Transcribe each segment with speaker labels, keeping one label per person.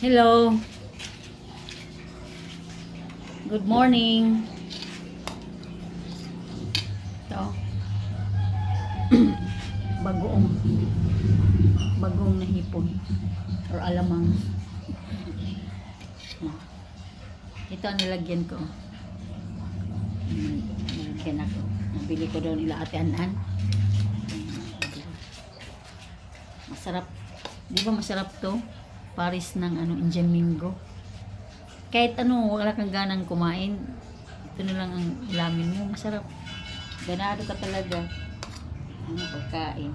Speaker 1: Hello. Good morning. Ito. Bagong nahipon or alamang. Ito ang nilagyan ko. Nilagyan ako. Nabili ko daw nila Ate Anan. Masarap. Di ba masarap to? Paris ng Indian Mingo. Kahit wala kang ganang kumain, ito na lang ang ulamin mo. Masarap. Ganado ka talaga. Pagkain.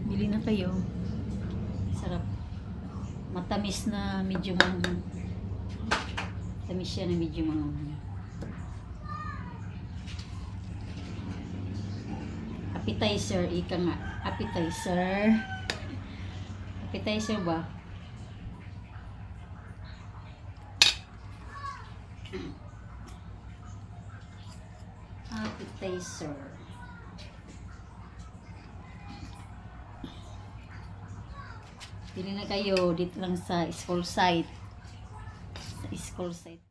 Speaker 1: Bili na kayo. Sarap. Matamis na medyo matamis siya na medyo appetizer, ika nga. Appetizer. Appetizer ba? Appetizer. Pili na kayo dito lang sa school site. Sa school site.